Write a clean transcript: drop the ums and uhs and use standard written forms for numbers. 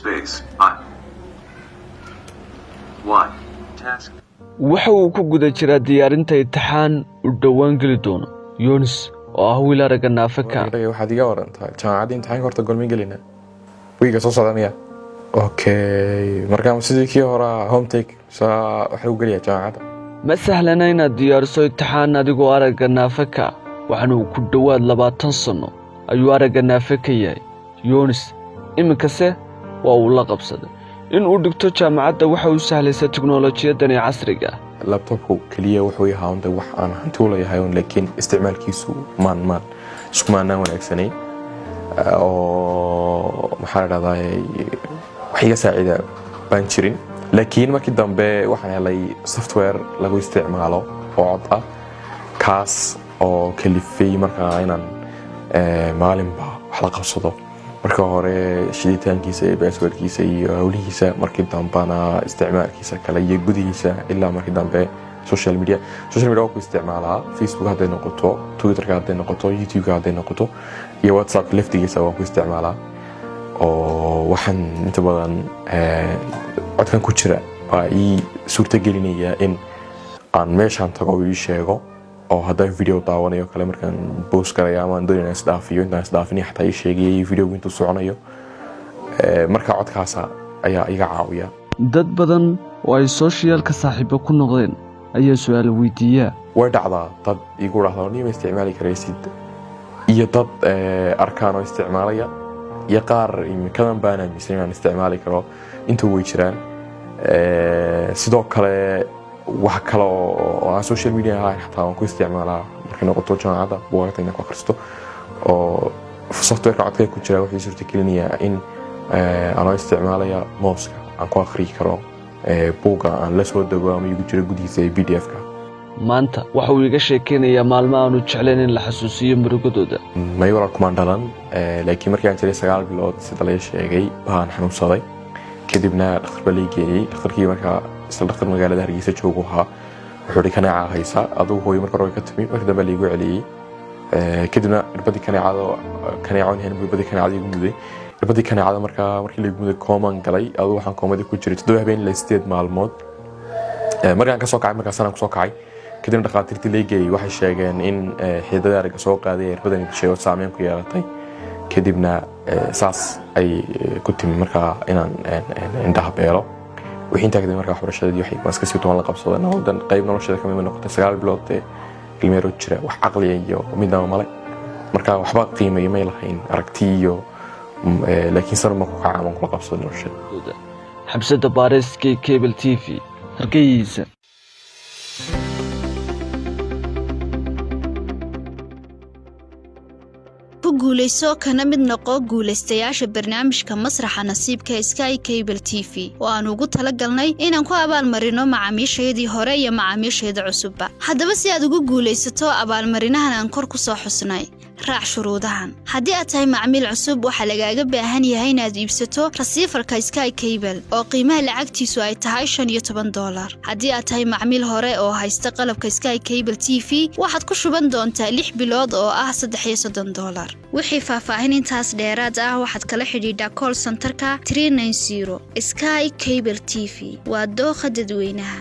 space I. What? Task. waxa uu ku guda jiraa diyaarinta imtixaan u dhawaan geli doono Yunus oo ah wiil aragga naafaka waxaad iga warantaa jaamacadda imtixaanka horta golmi gelina wiiga soo socdanaya okay markaan sidii kii hore home take waxa uu geliyaa jaamacadda ma sahlana inaad diyaariso imtixaan adigoo aragga naafaka waxaana uu ku dhawaad 20 sano ayuu aragga naafaka yahay Yunus iminkase waa uu la qabsaday in uu dhigto jaamacadda waxa uu sahlaysa tiknoolajiyaddan casriga laptopku kaliya wuxuu yahay wax aan hanti u leeyahay laakiin isticmaalkiisu isku maana wanaagsanay oo maxaa la dhahdaa wax iga saacida baan jirin laakiin markii dambe waxaan helay software lagu isticmaalo oo cod ah kaas oo kalifay markaa inaan maalinba wax la qabsado marka hore shiditaankiisa iyo passwordkiisa iyo hawlihiisa markii dambana isticmaalkiisa kale iyo gudihiisa ilaa markii dambe social media oo ku isticmaalaa Facebook hadday noqoto Twitter hadday noqoto YouTube hadday noqoto iyo WhatsApp laftigiisa waa ku isticmaalaa oo waxaan inta badan codkan ku jira baa ii suurta gelinaya in aan meeshaan tago ii sheego oo hadda video daawanayo kale markaan post garay ama aan doonayna isdhaafiyo intaan isdhaafinayo xataa ii sheegay video intuu soconayo marka codkaas ayaa iga caawiya dad badan oo ay socialka saaxiibo ku noqdeen ayaa su'aal weydiiyaa way dhacdaa dad igu raahdo niima isticmaali karaysid iyo dad arkaan oo isticmaalaya iyo qaar imikadan baan aaminsan inaan isticmaali karo intuu way jiraan sidoo kale wax kale oo aan social media ahaan xataa aan ku isticmaalaa markay noqoto jaamacadda buugaagta inaan ku akhristo oo software-ka codka ku jira wuxuu suurta gelinayaa in aan isticmaalaya mouse-ka aan ku akhri karo buugga aan la soo dago ama igu jira gudihiisa PDF-ka maanta waxa uu iga sheekeynayaa maalmo aanu jeclayn in la xasuusiyo murugadooda may walaal kumaan dhalan laakiin markii aan jiray 9 bilood sida la sheegay baan xanuunsaday kadibna dhakhtar baa la geeyay dhakhtarkii markaa isla dhakhtar magaalada Hargeysa joogo wuxuu kanaaca haysa aduu hooyo marka hore ka timi markii dambe la igu celiyay kadibna irbadii kanaacoon irbadii kanaacada igu muday irbadii kanaacada markii la igu muday kooman galay aduu waxaan koomada ku jiray 7 habeen ilaa 8 maalmood markaan ka soo kacay markaan ku soo kacay kadibna dhaqaatiirtii la geeyay waxay sheegeen in xididada aragga soo qaaday irbadani sheego saameyn ku yeelatay kadibna saas ay ku timi markaa inaan indhaha beelo wixii inta kadib markaa waxbarashadii waxay iska sii toban la qabsaday nolodan qayb noloshada kamid noqotay 9 bilood ilmeero jira wax caqli iyo midnaba male markaa waxba qiimeeyo ma lahayn aragti iyo laakiin san ma ku kacaaman kula qabsaday noloshada xabsada baariskii cable TV Hargeysa guuleyso kana mid noqo guuleystayaasha barnaamijka masraxa nasiibka Sky Cable TV oo aan ugu talagalnay inaan ku abaalmarino macaamiisheedii hore iyo macaamiisheeda cusubba haddaba si aad ugu guuleysato abaalmarinahan aan kor ku soo xusnay raac shuruudahan haddii aad tahay macaamiil cusub waxa lagaaga baahan yahay inaad iibsato receiverka Sky Cable oo qiimaha lacagtiisu ay tahay $15 haddii aad tahay macaamiil hore oo haysta qalabka Sky Cable TV waxaad ku shuban doontaa 6 bilood oo ah $30 wixii faahfaahin intaas dheeraad ah waxaad kala xidhiidhaa call center-ka 390 Sky Cable TV waa dooqa dadweynaha